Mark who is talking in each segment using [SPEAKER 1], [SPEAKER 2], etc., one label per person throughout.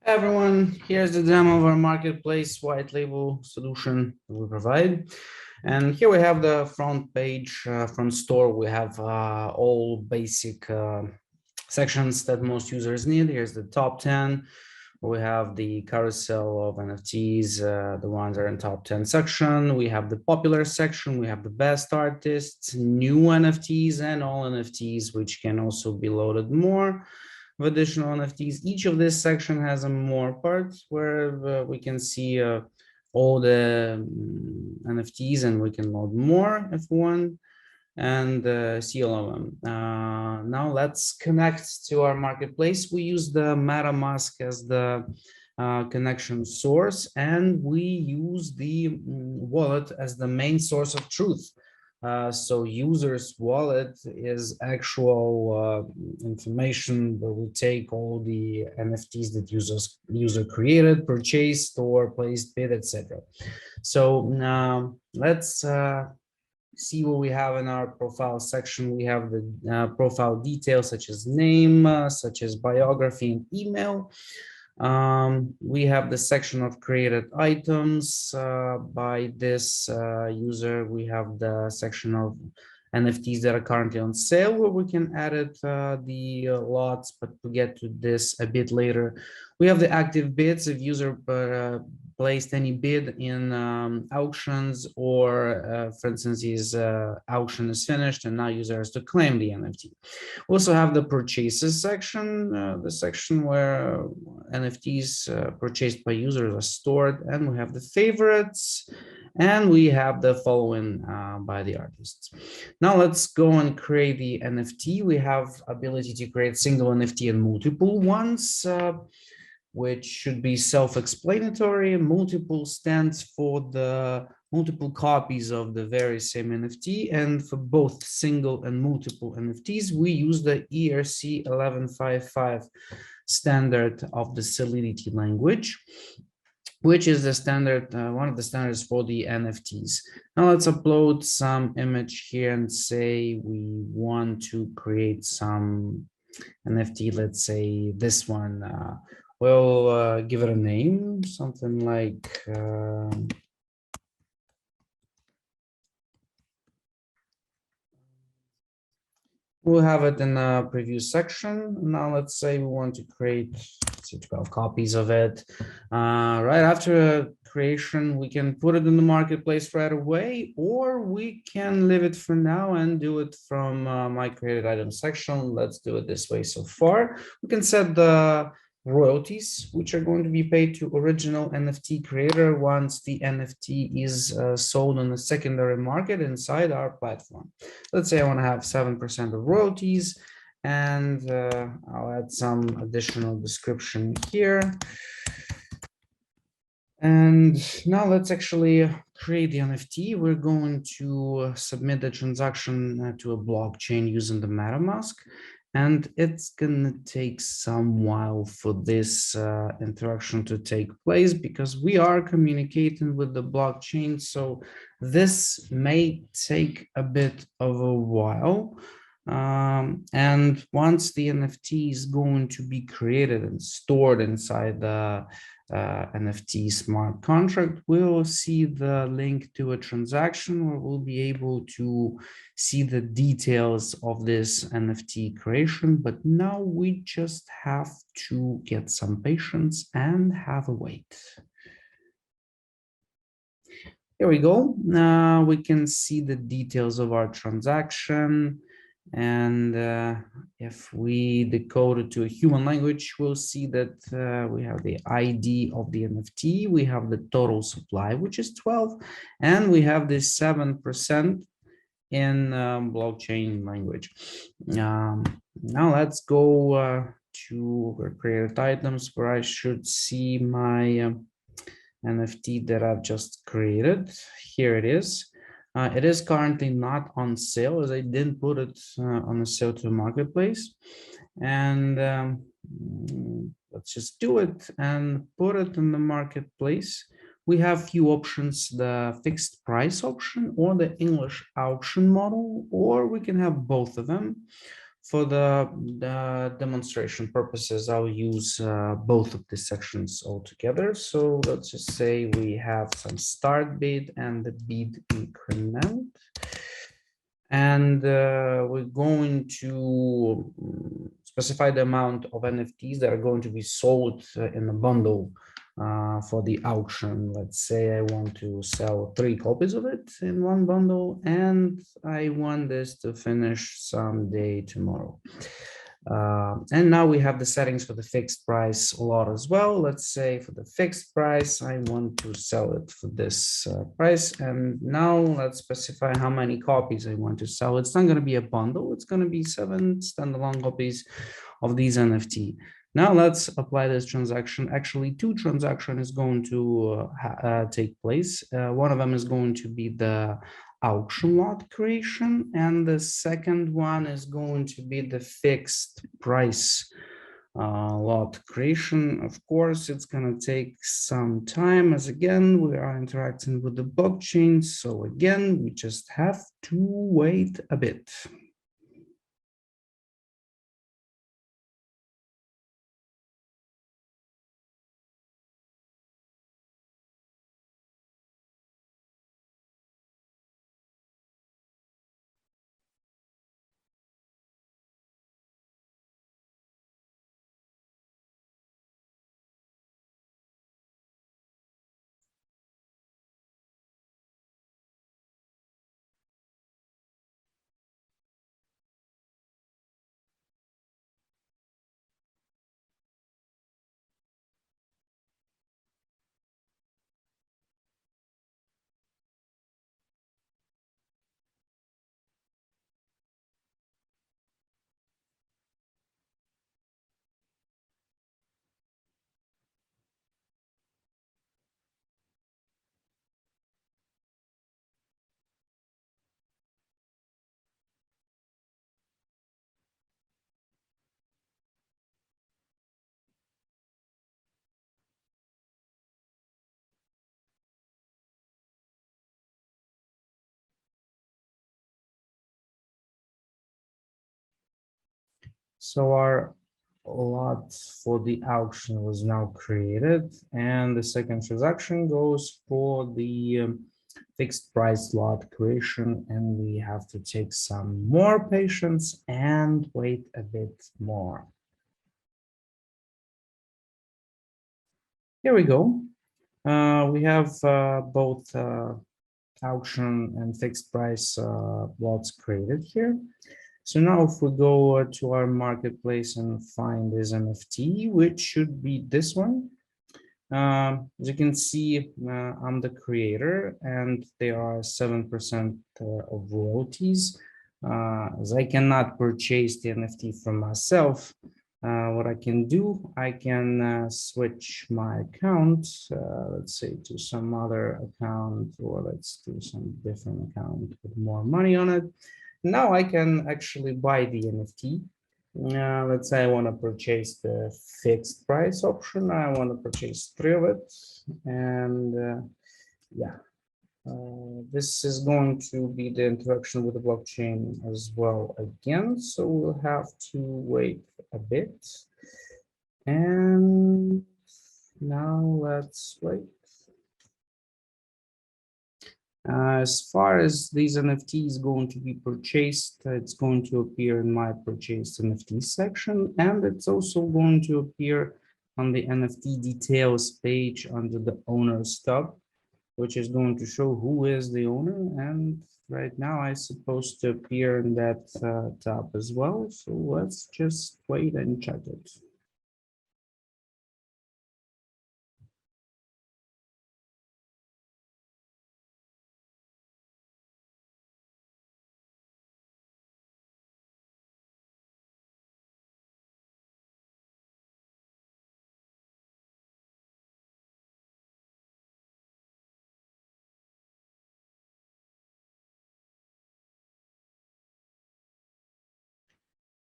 [SPEAKER 1] Hi everyone, here's the demo of our marketplace white label solution that we provide. And here we have the front page from store. We have all basic sections that most users need. Here's the top 10. We have the carousel of NFTs, the ones that are in top 10 section. We have the popular section. We have the best artists, new NFTs, and all NFTs, which can also be loaded more of additional NFTs. Each of this section has a more part where we can see all the NFTs, and we can load more if we want, and see all of them. Now let's connect to our marketplace. We use the MetaMask as the connection source, and we use the wallet as the main source of truth. So user's wallet is actual information where we take all the NFTs that user created, purchased, or placed bid, etc. So let's see what we have in our profile section. We have the profile details such as name, such as biography and email. We have the section of created items by this user. We have the section of NFTs that are currently on sale, where we can edit the lots, but we'll get to this a bit later. We have the active bids. If user placed any bid in auctions, or for instance, his auction is finished and now user has to claim the NFT. We also have the purchases section, the section where NFTs purchased by users are stored, and we have the favorites, and we have the following by the artists. Now let's go and create the NFT. We have ability to create single NFT and multiple ones, which should be self-explanatory. Multiple stands for the multiple copies of the very same NFT, and for both single and multiple NFTs, we use the ERC 1155 standard of the Solidity language, which is the standard, one of the standards for the NFTs. Now let's upload some image here and say we want to create some NFT. Let's say this one. We'll give it a name, something like we'll have it in a preview section. Now let's say we want to create 12 copies of it. Right after creation, we can put it in the marketplace right away, or we can leave it for now and do it from my created item section. Let's do it this way so far. We can set the royalties, which are going to be paid to original NFT creator once the NFT is sold on the secondary market inside our platform. Let's say I want to have 7% of royalties, and I'll add some additional description here. And now let's actually create the NFT. We're going to submit the transaction to a blockchain using the MetaMask. And it's going to take some while for this interaction to take place, because we are communicating with the blockchain. So this may take a bit of a while. And once the NFT is going to be created and stored inside the NFT smart contract, we'll see the link to a transaction where we'll be able to see the details of this NFT creation. But now we just have to get some patience and have a wait. Here we go. Now we can see the details of our transaction. And if we decode it to a human language, we'll see that we have the ID of the NFT, we have the total supply, which is 12, and we have this 7% in blockchain language. Now let's go to created items, where I should see my NFT that I've just created. Here it is. It is currently not on sale, as I didn't put it on a sale to the marketplace. And let's just do it and put it in the marketplace. We have few options: the fixed price option or the English auction model, or we can have both of them. For the demonstration purposes, I'll use both of these sections all together. So let's just say we have some start bid and the bid increment. And we're going to specify the amount of NFTs that are going to be sold in a bundle for the auction. Let's say I want to sell 3 copies of it in one bundle, and I want this to finish someday tomorrow. And now we have the settings for the fixed price lot as well. Let's say for the fixed price, I want to sell it for this price. And now let's specify how many copies I want to sell. It's not going to be a bundle. It's going to be 7 standalone copies of these NFT. Now let's apply this transaction. Actually, 2 transactions is going to take place. One of them is going to be the auction lot creation, and the second one is going to be the fixed price lot creation. Of course, it's going to take some time, as again we are interacting with the blockchain, so again we just have to wait a bit. So our lot for the auction was now created, and the second transaction goes for the fixed price lot creation, and we have to take some more patience and wait a bit more. Here we go. We have both auction and fixed price lots created here. So now if we go to our marketplace and find this NFT, which should be this one. As you can see, I'm the creator and there are 7% of royalties. As I cannot purchase the NFT for myself, what I can do, I can switch my account, let's say to some other account, or let's do some different account with more money on it. Now I can actually buy the NFT. Let's say I want to purchase the fixed price option. I want to purchase 3 of it. And yeah, this is going to be the interaction with the blockchain as well again. So we'll have to wait a bit. And now let's wait. As far as these NFTs going to be purchased, it's going to appear in my purchased NFT section, and it's also going to appear on the NFT details page under the owner's tab, which is going to show who is the owner. And right now I'm supposed to appear in that tab as well. So let's just wait and check it.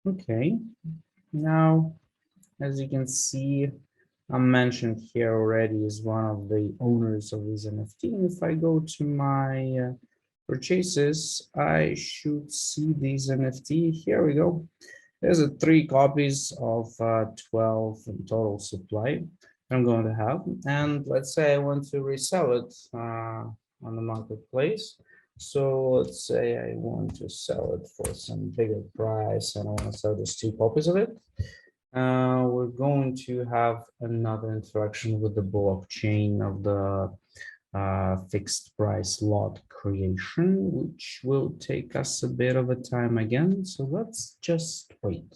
[SPEAKER 1] Okay, now as you can see, I'm mentioned here already as one of the owners of this NFT. And if I go to my purchases, I should see these NFT. Here we go. There's 3 copies of 12 in total supply I'm going to have. And let's say I want to resell it on the marketplace. So let's say I want to sell it for some bigger price and I want to sell just 2 copies of it. We're going to have another interaction with the blockchain of the fixed price lot creation, which will take us a bit of a time again. So let's just wait.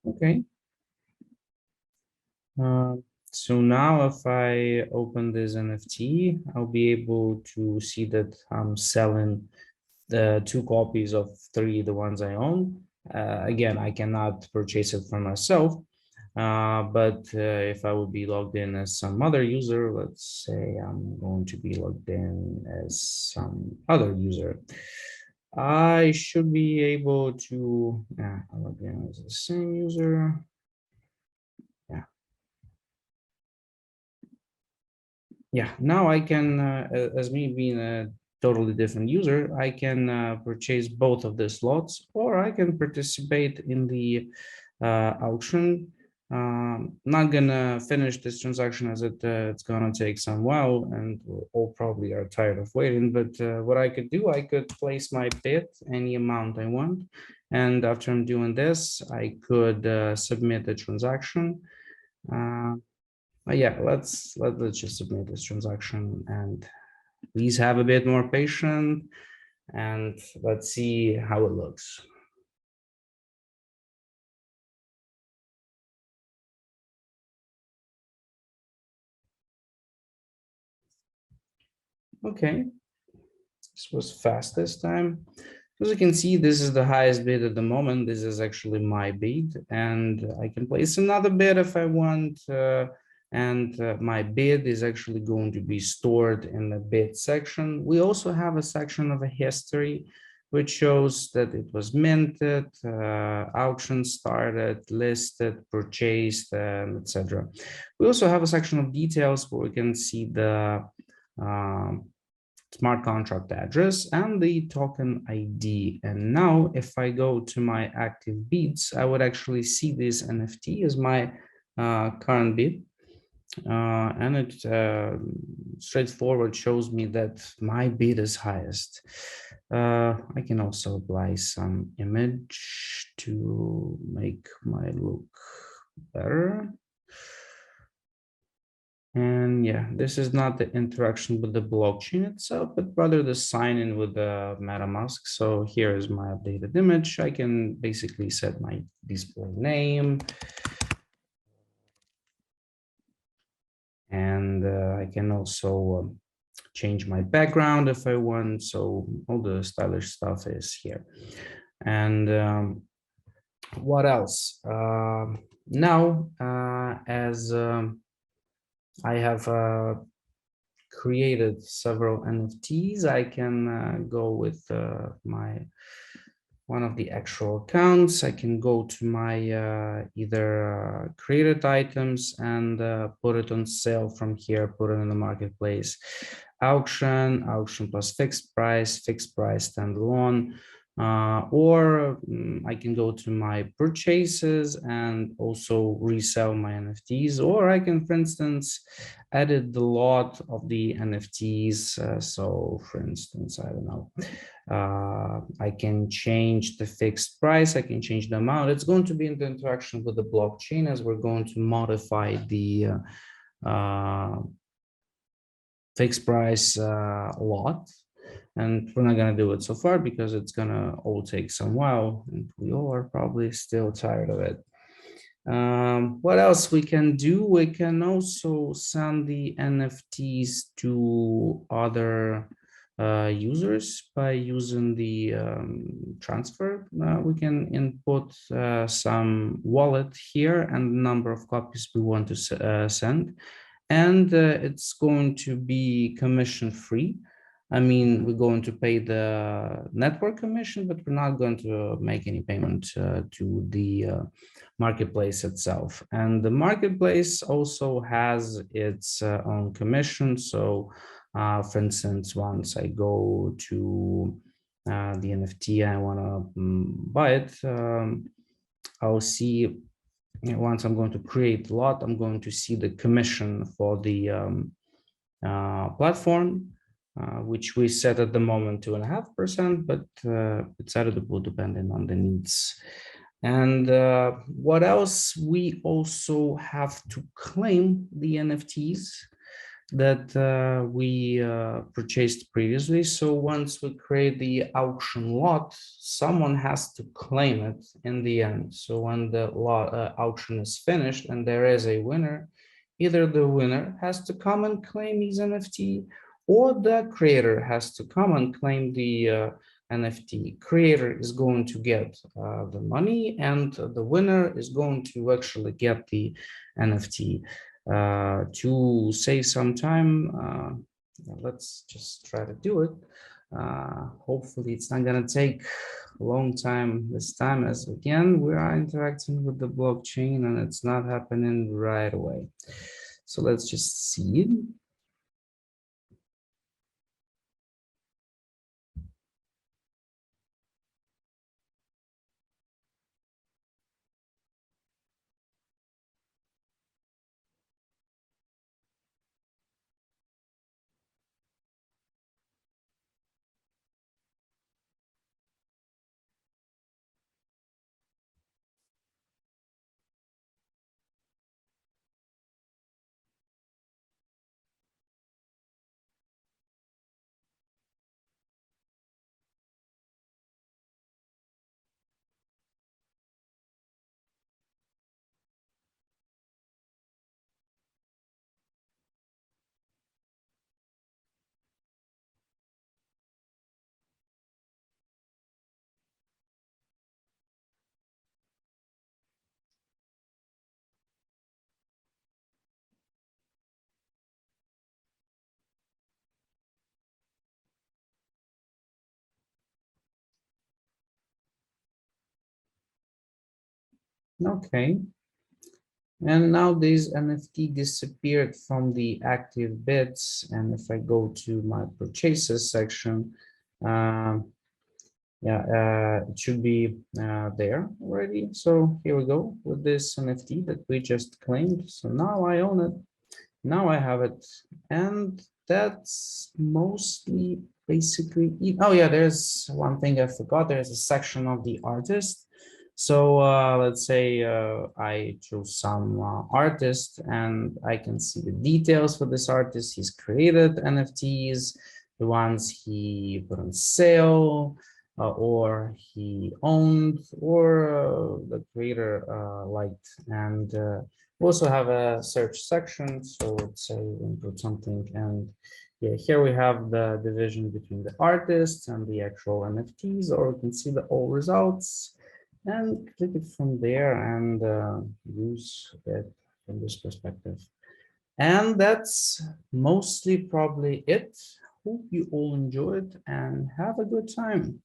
[SPEAKER 1] Okay. So now if I open this NFT, I'll be able to see that I'm selling the 2 copies of 3, the ones I own. Again, I cannot purchase it for myself, but if I would be logged in as some other user, let's say I'm going to be logged in as some other user, I should be able to log in as the same user. Yeah, now I can, as me being a totally different user, I can purchase both of the slots, or I can participate in the auction. Not gonna finish this transaction as it's gonna take some while, and we all probably are tired of waiting. But what I could do, I could place my bid any amount I want, and after I'm doing this, I could submit the transaction. Yeah, let's just submit this transaction, and please have a bit more patience, and let's see how it looks. Okay, this was fast this time. As you can see, this is the highest bid at the moment. This is actually my bid, and I can place another bid if I want. And my bid is actually going to be stored in the bid section. We also have a section of a history, which shows that it was minted, auction started, listed, purchased, etc. We also have a section of details where we can see the smart contract address and the token ID. And now if I go to my active bids, I would actually see this NFT as my current bid. And it straightforward shows me that my bid is highest. I can also apply some image to make my look better. And yeah, this is not the interaction with the blockchain itself, but rather the sign-in with the MetaMask. So here is my updated image. I can basically set my display name. And I can also change my background if I want. So all the stylish stuff is here. And what else? Now, as I have created several NFTs, I can go with one of the actual accounts. I can go to my either created items and put it on sale from here, put it in the marketplace, auction plus fixed price standalone. Or I can go to my purchases and also resell my NFTs, or I can, for instance, edit the lot of the NFTs. So for instance, I don't know, I can change the fixed price, I can change the amount. It's going to be in the interaction with the blockchain as we're going to modify the fixed price lot. And we're not going to do it so far because it's going to all take some while, and we all are probably still tired of it. What else we can do? We can also send the NFTs to other users by using the transfer. We can input some wallet here and the number of copies we want to send, and it's going to be commission free. I mean, we're going to pay the network commission, but we're not going to make any payment to the marketplace itself. And the marketplace also has its own commission. So, for instance, once I go to the NFT, I want to buy it, I'll see, once I'm going to create a lot, I'm going to see the commission for the platform, which we set at the moment 2.5%, but it's editable depending on the needs. And what else? We also have to claim the NFTs that we purchased previously. So once we create the auction lot, someone has to claim it in the end. So when the auction is finished and there is a winner, either the winner has to come and claim his NFT, or the creator has to come and claim the NFT. Creator is going to get the money, and the winner is going to actually get the NFT. To save some time, let's just try to do it. Hopefully it's not going to take a long time this time, as again we are interacting with the blockchain and it's not happening right away. So let's just see it. Okay. And now this NFT disappeared from the active bids. And if I go to my purchases section, it should be there already. So here we go with this NFT that we just claimed. So now I own it. Now I have it. And that's mostly basically it. Oh yeah, there's one thing I forgot. There's a section of the artist. So let's say I choose some artist, and I can see the details for this artist. He's created NFTs, the ones he put on sale, or he owned, or the creator liked. And we also have a search section. So let's say we input something, and yeah, here we have the division between the artist and the actual NFTs, or we can see the all results and click it from there and use it from this perspective. And that's mostly probably it. Hope you all enjoyed and have a good time.